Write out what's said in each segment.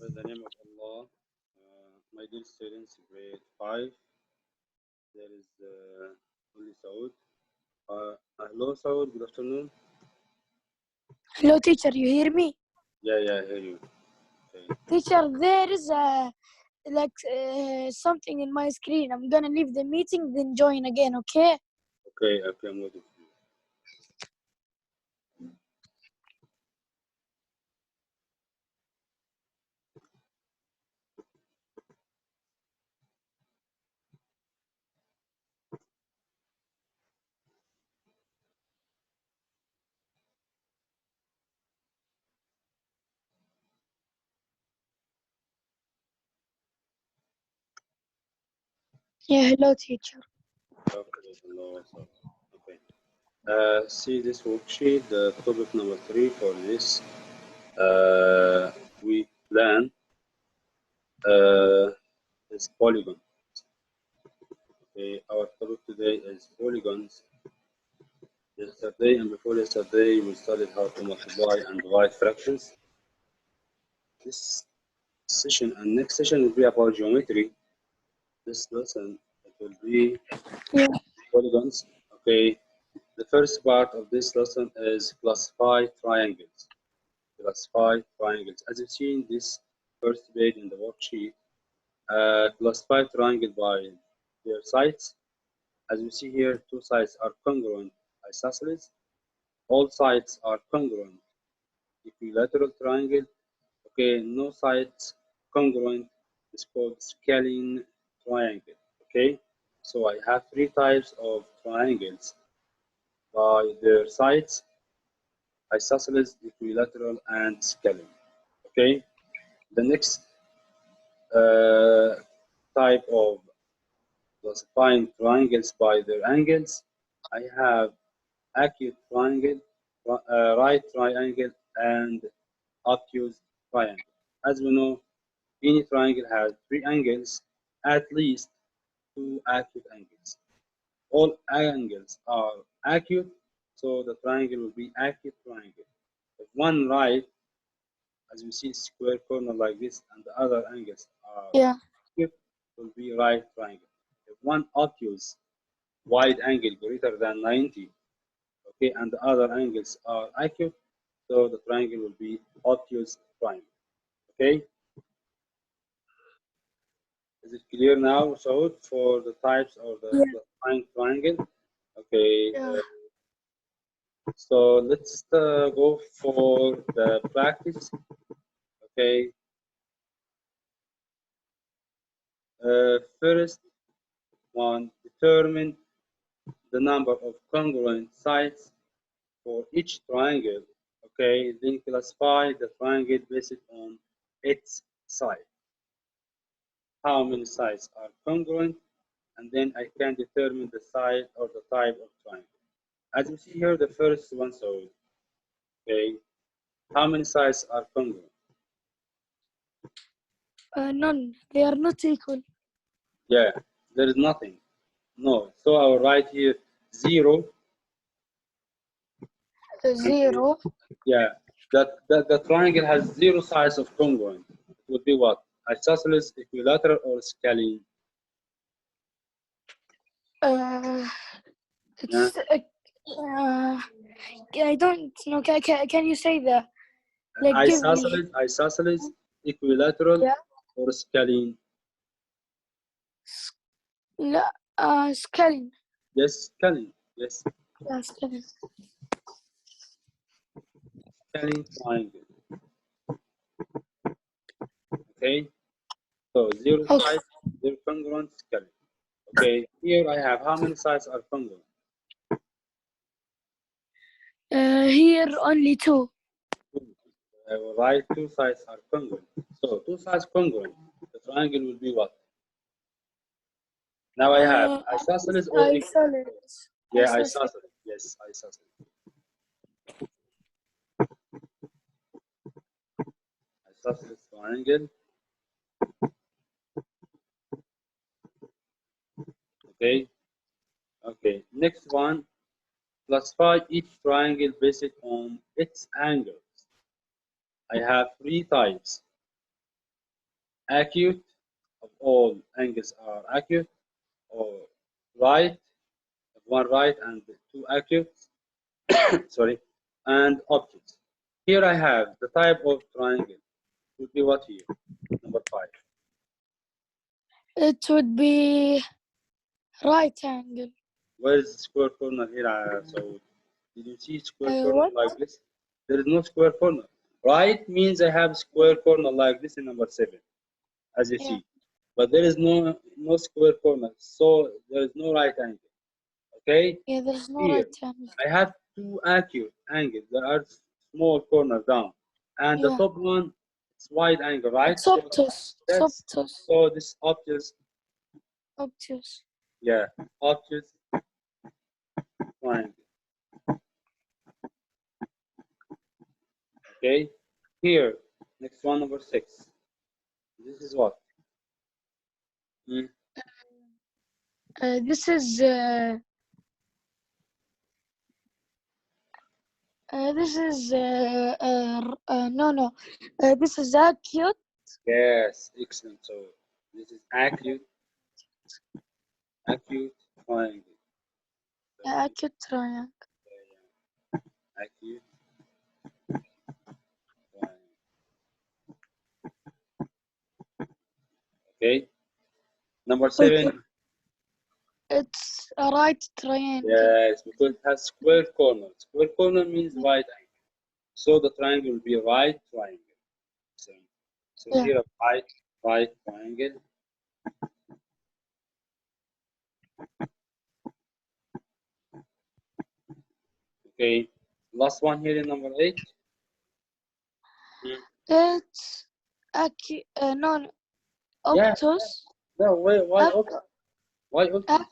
By the name of Allah, my dear students, grade 5, there is only Saud. Hello, Saud, good afternoon. Hello, teacher. You hear me? Yeah, I hear you. Okay. Teacher, there is something in my screen. I'm gonna leave the meeting, then join again. Okay? Okay, I'm waiting for you. Yeah. Hello, teacher. Okay, hello, Saud. Okay. See this worksheet, the topic number 3 for this. We plan is polygon. Okay, our topic today is polygons. Yesterday and before yesterday, we studied how to multiply and divide fractions. This session and next session will be about geometry. This lesson it will be polygons. Okay, the first part of this lesson is classify triangles. Classify triangles. As you see in this first page in the worksheet, classify triangle by their sides. As you see here, two sides are congruent isosceles. All sides are congruent equilateral triangle. Okay, no sides congruent is called scalene triangle. Okay, so I have three types of triangles by their sides: isosceles, equilateral, and scalene. Okay, the next type of classifying triangles by their angles, I have acute triangle, right triangle, and obtuse triangle. As we know, any triangle has three angles, at least two acute angles. All angles are acute, so the triangle will be acute triangle. If one right, as you see, square corner like this, and the other angles are acute, will be right triangle. If one obtuse, wide angle greater than 90, okay, and the other angles are acute, so the triangle will be obtuse triangle. Okay. Is it clear now, Saud, for the types of the triangle? Okay. So let's go for the practice. Okay. First one, determine the number of congruent sides for each triangle. Okay. Then classify the triangle based on its side. How many sides are congruent? And then I can determine the side or the type of triangle. As you see here, the first one, so okay, how many sides are congruent? None. They are not equal. Yeah, there is nothing. No, so I will write here 0. 0. Yeah, the triangle has 0 sides of congruent. It would be what? Isosceles, equilateral, or scalene? It's, I don't know. Can you say that? Like, Isosceles, equilateral, or scalene? Scalene. Yes, scalene. Yes. Yeah, scalene. Scalene triangle. Okay. So 0 sides, 0 congruent, scalene. Okay. Here I have how many sides are congruent? Here only 2. I will write 2 sides are congruent. So 2 sides congruent. The triangle will be what? Now I have isosceles or isosceles. Yeah, isosceles. Yes, isosceles. Isosceles triangle. Okay. Okay. Next one. Classify each triangle based on its angles. I have 3 types. acute of all angles are acute, or right, one right and two acute, sorry, and obtuse. Here I have the type of triangle. Would be what here? Number 5. It would be right angle. Where is the square corner here? So did you see square corner What? like this? There is no square corner. Right means I have square corner like this in number 7, as you Yeah. see. But there is no square corner, so there is no right angle. Okay? Yeah, there's no Here, right angle. I have two acute angles. There are small corner down. And the Yeah. top one, it's wide angle, right? It's obtuse. It's That's, obtuse. so this obtuse, Obtuse. yeah, obtuse triangle. Okay? Here, next one, number 6. This is what? Hmm? This is no. This is acute. Yes, excellent. So this is acute triangle. Acute triangle. Acute triangle. Okay. Number 7. It's a right triangle. Yes, because it has square corner. Square corner means right angle. So the triangle will be right triangle. So Yeah. here a right triangle. Okay. Last one here in number 8. It's acute. No. Yeah. Obtuse. No, why Ac- obtuse? Why obtuse?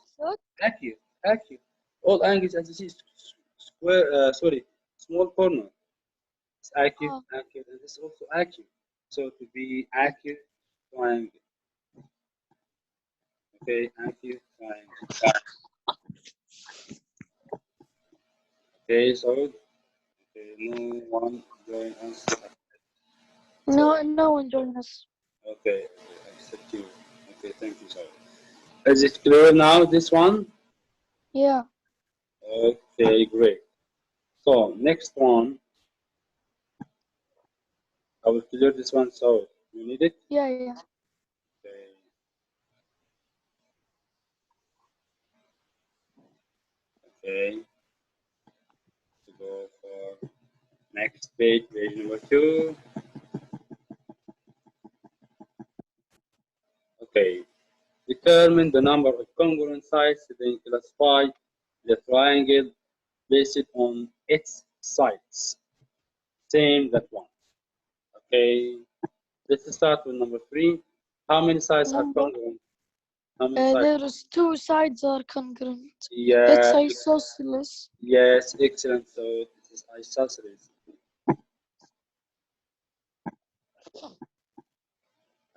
Acute. Acute. All angles as you see square. Sorry, small corner. It's acute, Oh, and this is also acute. So to be acute triangle. Okay, acute triangle. Okay, so no one join us. no one join us. Okay, accept you. Okay, thank you, sir. Is it clear now? This one? Yeah. Okay, great. So next one, I will clear this one. So you need it. Yeah. Okay. Okay. To go for next page, page number 2. Okay. Determine the number of congruent sides, then classify the triangle based on its sides. Same that one. Okay. Let's start with number 3. How many sides are Number. congruent? How many sides? There is two sides are congruent. Yeah. It's isosceles. Yes, excellent. So this is isosceles.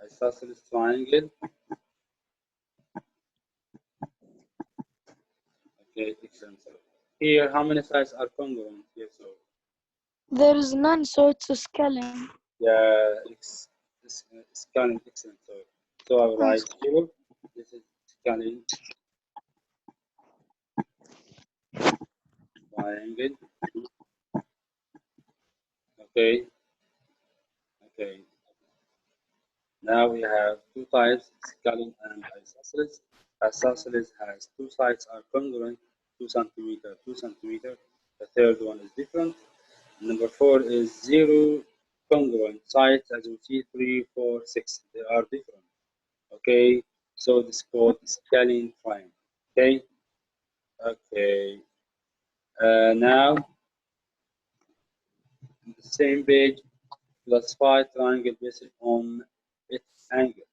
Isosceles triangle. Okay, excellent. So here, how many sides are congruent? Yes, so There is none, so it's a scalene. yeah, it's scaling excellent. So I will write here. This is scaling triangle. Okay, okay. Now we have two types, scaling and isosceles. Isosceles has two sides are congruent, 2 centimeter, 2 centimeter. The third one is different. Number 4 is zero congruent sides, as you see, 3, 4, 6. They are different. Okay, so this is called scaling triangle. Okay, okay. Now, on the same page, classify triangle based on its angles.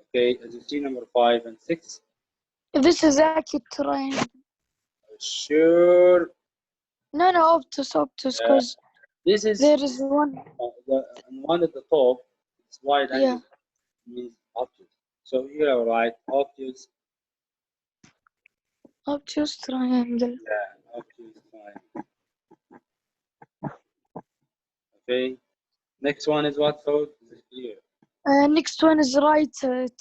Okay, as you see, number 5 and 6. This is acute triangle. Sure. No, obtuse, because This is there is one. one at the top. It's wide Yeah. angle means obtuse. So here I write obtuse. Obtuse triangle. Yeah, obtuse triangle. Okay. Next one is what? So this is clear. Next one is right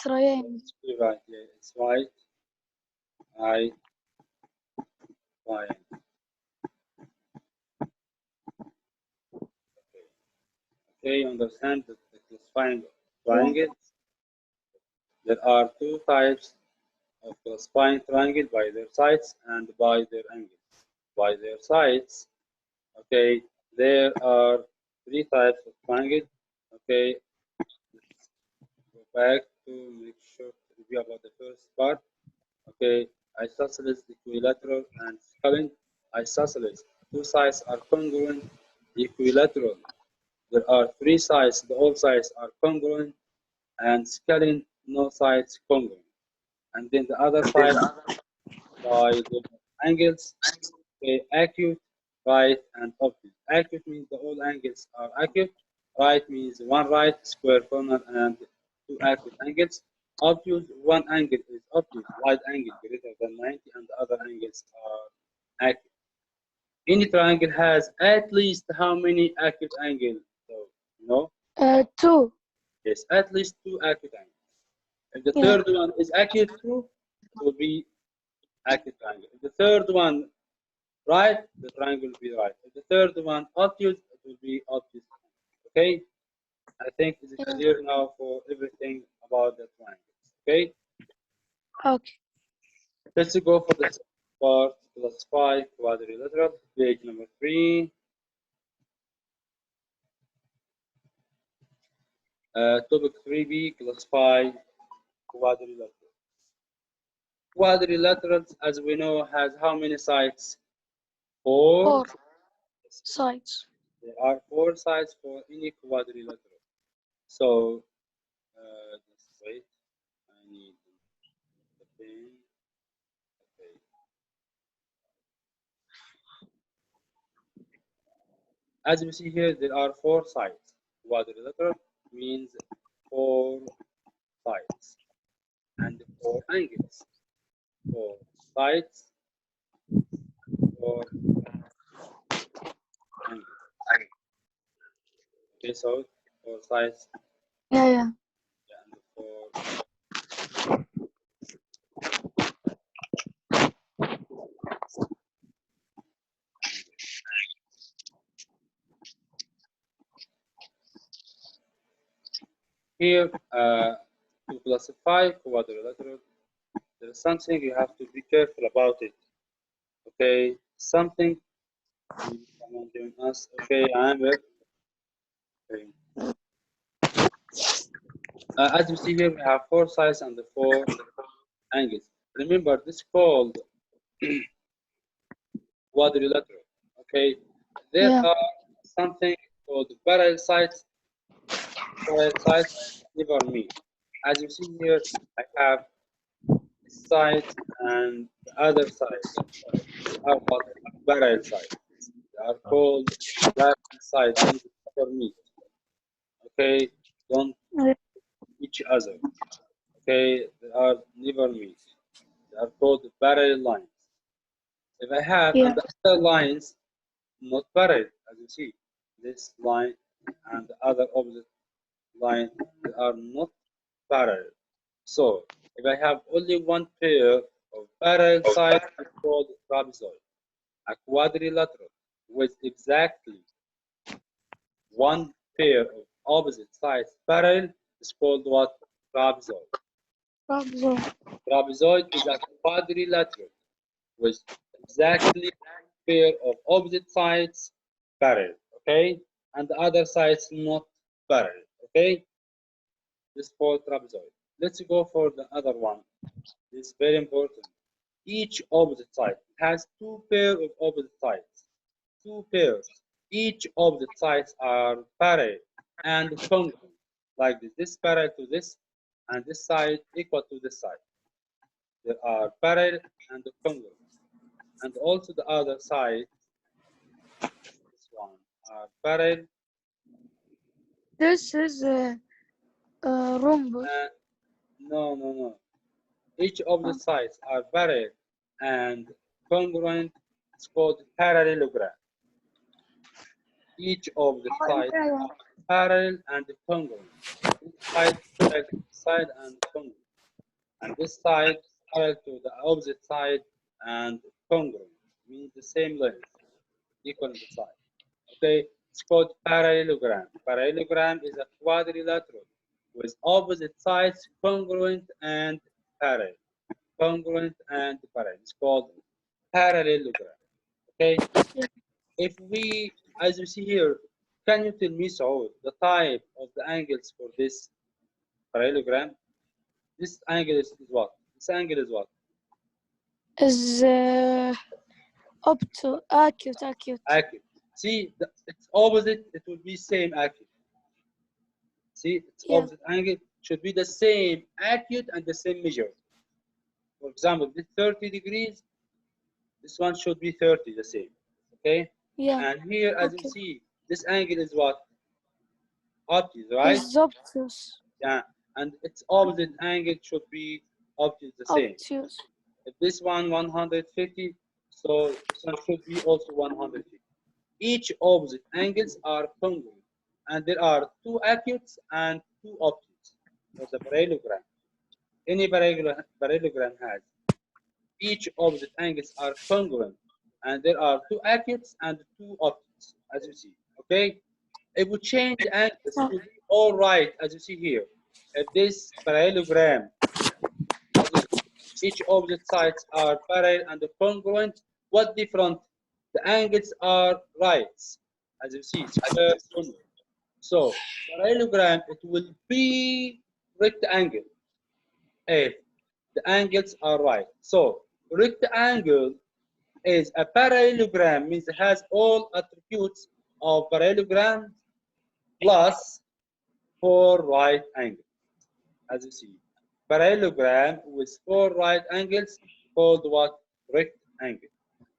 triangle. Right, yeah, it's right, right, triangle. Okay, you understand that the classifying triangles. There are two types of classifying triangle by their sides and by their angles. By their sides, okay, there are three types of triangle. Okay, let's go back to make sure to review about the first part. Okay, isosceles, equilateral, and scalene. Isosceles, two sides are congruent. Equilateral, there are three sides, the all sides are congruent, and scalene, no sides congruent. And then the other side by the angles, okay, acute, right, and obtuse. Acute means the all angles are acute. Right means one right square corner and two acute angles. Obtuse, one angle is obtuse, wide angle greater than 90, and the other angles are acute. Any triangle has at least how many acute angles? So, you know? 2. Yes, at least two acute angles. If the Yeah. third one is acute too, it will be acute triangle. If the third one right, the triangle will be right. If the third one obtuse, it will be obtuse. Okay? I think it's Yeah. clear now for everything about the triangles. Okay? Okay. Let's go for the second part, classify quadrilateral, page number 3. Topic 3b, classify quadrilateral. Quadrilaterals, as we know, has how many sides? 4. 4 sides. There are 4 sides for any quadrilateral. So, just wait. I need the pen. Okay. As we see here, there are 4 sides. Quadrilateral means 4 sides and 4 angles. 4 sides, 4 angles. Okay, so 4 sides Yeah. and 4 angles. Here, to classify quadrilateral, there is something you have to be careful about it. Okay, something. Maybe someone join us. Okay, I'm here. Okay. As you see here, we have 4 sides and the 4 angles. Remember, this is called quadrilateral. Okay, there Yeah. are something called parallel sides. Parallel sides never meet. As you see here, I have this side and the other side. They are called parallel sides. They are called parallel sides. Means never meet. Okay, don't each other. Okay, they are never meet. They are called parallel lines. If I have Yeah. and the other lines not parallel, as you see, this line and the other opposite line, they are not parallel. So if I have only one pair of parallel sides, it's called trapezoid. A quadrilateral with exactly one pair of opposite sides parallel is called what? Trapezoid. Trapezoid is a quadrilateral with exactly pair of opposite sides parallel. Okay, and the other sides not parallel. Okay, this is called trapezoid. Let's go for the other one. This is very important. Each opposite side has 2 pairs of opposite sides. 2 pairs. Each opposite sides are parallel and congruent. Like this. This parallel to this, and this side equal to this side. They are parallel and congruent. And also the other side, this one, are parallel. This is a rhombus. No. Each of the sides are parallel and congruent. It's called parallelogram. Each of the sides are parallel and congruent. this side parallel to this side and congruent, and this side parallel to the opposite side and congruent, means the same length, equal in the side. Okay, it's called parallelogram. Parallelogram is a quadrilateral with opposite sides congruent and parallel. Congruent and parallel. It's called parallelogram. Okay, if we, as you see here, can you tell me, Saud, the type of the angles for this parallelogram? This angle is what? This angle is what? Is acute. Acute. See, it's opposite, it will be same acute. See, its Yeah. opposite angle should be the same acute and the same measure. For example, this 30 degrees, this one should be 30, the same. Okay? Yeah. And here, as you Okay. see, this angle is what? Obtuse, right? Is obtuse. Yeah. And its opposite angle should be obtuse, the same. Obtuse. If this one 150, so this one should be also 150. Each opposite angles are congruent, and there are two acutes and two obtuse for the parallelogram. Any parallelogram has each opposite angles are congruent, and there are two acutes and two obtuse, as you see. Okay, if we change angles, it will be all right, as you see here. If this parallelogram, as you see, each opposite sides are parallel and congruent, what different? The angles are right, as you see, square congruent. So parallelogram, it will be rectangle if the angles are right. So rectangle is a parallelogram, means it has all attributes of parallelogram plus 4 right angles, as you see. Parallelogram with 4 right angles called what? Rectangle.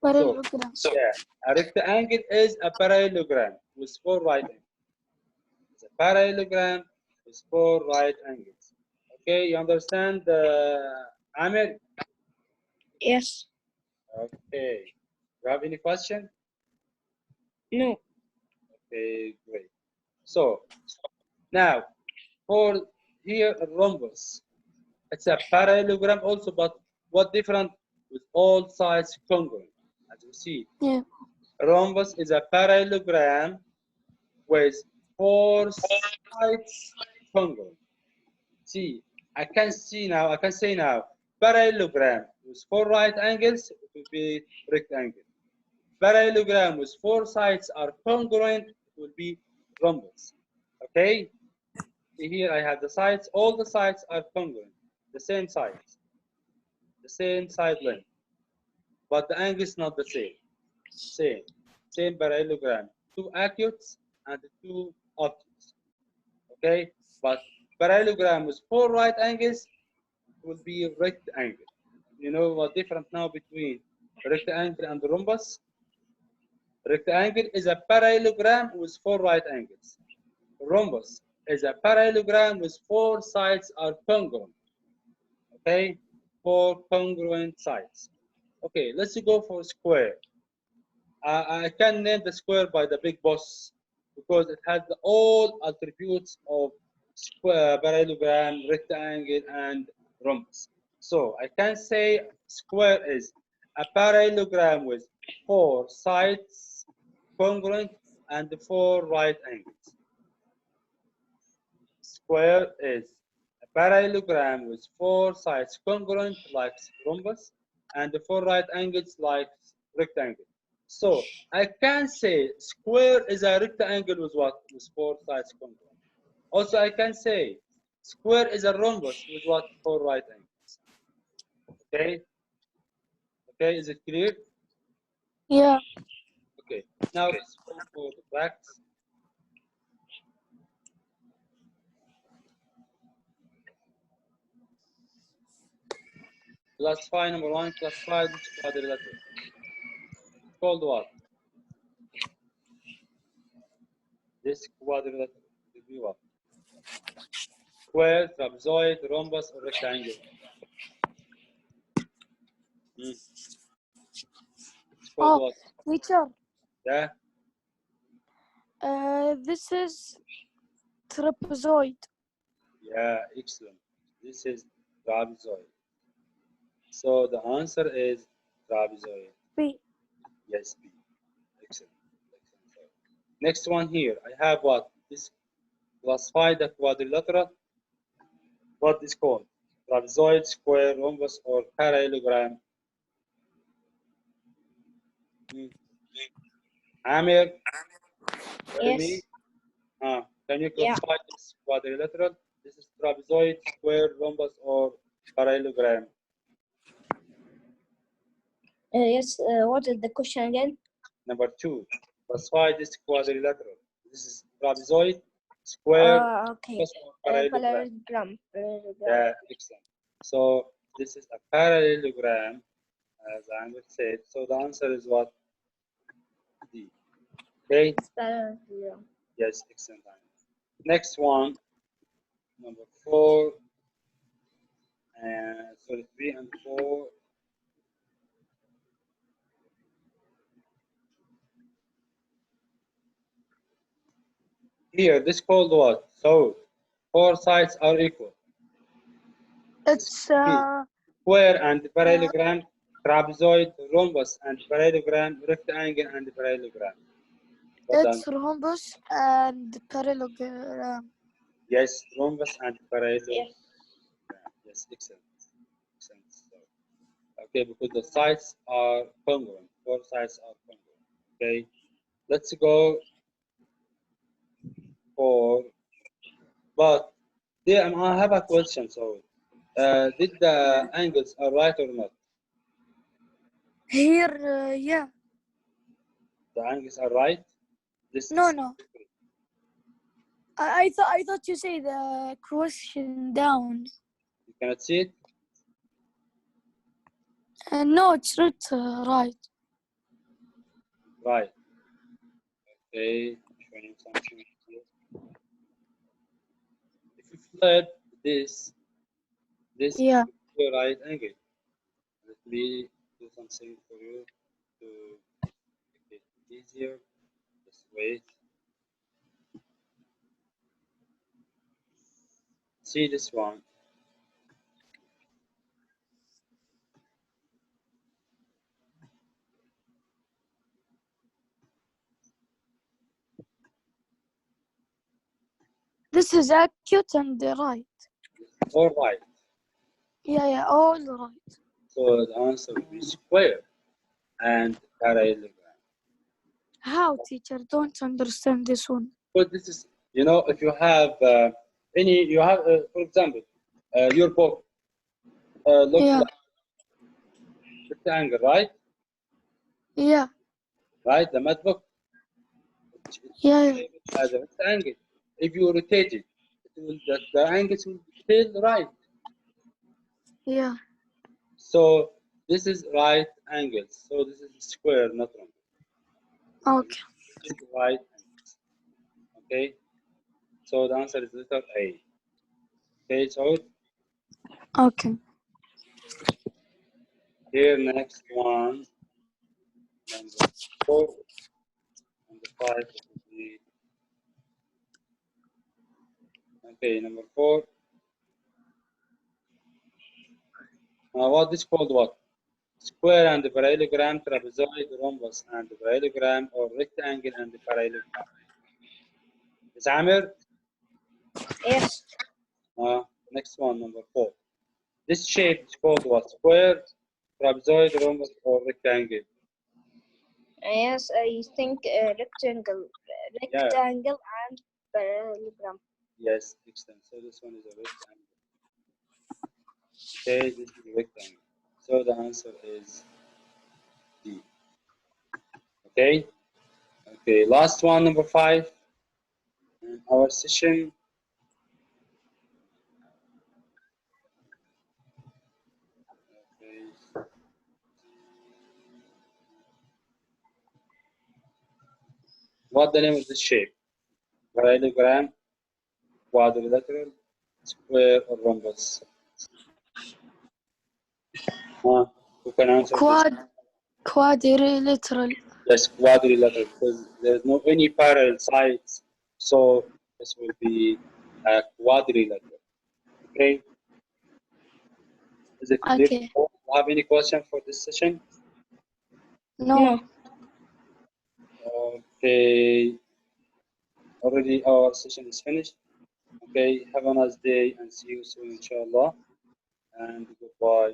Parallelogram. Yeah, a rectangle is a parallelogram with 4 right angles. It's a parallelogram with 4 right angles. Okay, you understand, Amir? Yes. Okay. You have any question? No. Okay, great. So now for here a rhombus. It's a parallelogram also, but what different? With all sides congruent, as you see. Yeah. Rhombus is a parallelogram with 4 sides congruent. See, I can say now, parallelogram with 4 right angles, it will be rectangle. Parallelogram with 4 sides are congruent, it will be rhombus. Okay? See here I have the sides, all the sides are congruent, the same sides, the same side length, but the angle is not the same. Same parallelogram, 2 acutes and 2 obtuse. Okay? But parallelogram with 4 right angles will be rectangle. You know what difference now between rectangle and rhombus? Rectangle is a parallelogram with 4 right angles. Rhombus is a parallelogram with 4 sides are congruent. Okay, 4 congruent sides. Okay, let's go for square. I can name the square by the big boss because it has all attributes of square, parallelogram, rectangle, and rhombus. So I can say square is a parallelogram with 4 sides congruent and 4 right angles. Square is a parallelogram with 4 sides congruent like rhombus and 4 right angles like rectangle. So I can say square is a rectangle with what? With 4 sides congruent. Also I can say square is a rhombus with what? 4 right angles. Okay? Okay, is it clear? Yeah. Okay, now let's go for the practice. Classify number 1, classify this quadrilateral. It's called what? This quadrilateral will be what? Square, trapezoid, rhombus, or rectangle? It's called what? Teacher. Yeah, This is trapezoid. Yeah, excellent. This is trapezoid. So the answer is trapezoid. B. Yes, B. Excellent. Excellent. So next one here, I have what? This classify the quadrilateral. What is called? Trapezoid, square, rhombus, or parallelogram? Hmm. Amir, tell me. Yes. Can you Yeah. classify this quadrilateral? This is trapezoid, square, rhombus, or parallelogram? Yes. What is the question again? Number 2, classify this quadrilateral. This is trapezoid, square, Okay. rhombus, or parallelogram? Parallelogram. Yeah, excellent. So this is a parallelogram, as Amir said. So the answer is what? D. Okay. Parallelogram. Yes, excellent. Next one, number 4, and sorry, 3 and 4. Here, this called what? So, 4 sides are equal. It's Square and parallelogram, trapezoid, rhombus and parallelogram, rectangle and parallelogram. What it's done? rhombus and parallelogram. Yes, rhombus and parallelogram. Yes. Yes, excellent. Excellent. So, okay, because the sides are congruent. 4 sides are congruent. Okay, let's go for. But there, I have a question. So, did the angles are right or not? Here, yeah. The angles are right. This No, is no. I thought you say the question down. you cannot see it. No, it's not right. Right. Okay, showing something here. If you flip this Yeah. is the right angle. Let me do something for you to make it easier. Just wait. See this one. This is acute and right. All right. Yeah, all right. So the answer will be square and parallelogram. How, teacher? Don't understand this one. But this is, if you have for example, your book looks Yeah, like rectangle, right? yeah, Right, the math book yeah, as a rectangle. If you rotate it, the angles will still right. yeah. So this is right angles. So this is square, not wrong. Okay, This is right angles. Okay. So the answer is letter A. Okay. So okay. here next one, number 4, number 5 will be okay. Number 4. What is called what? Square and parallelogram, trapezoid, rhombus and parallelogram, or rectangle and parallelogram. Is Amir? Yes. Next one, number 4. This shape is called what? Square, trapezoid, rhombus, or rectangle? Yes. I think rectangle. Yeah. Rectangle and parallelogram. Yes, excellent. So this one is a rectangle. Okay, this is a rectangle. So the answer is D. Okay. Okay. Last one, number 5. In our session. Okay. What the name of this shape? Parallelogram, quadrilateral, square, or rhombus? Who can answer this? Quadrilateral. Yes, quadrilateral, because there's no any parallel sides, so this will be a quadrilateral. Okay. Is it clear? Okay. Do you have any question for this session? No. Okay. Already our session is finished. Okay. Have a nice day and see you soon, inshallah. And goodbye.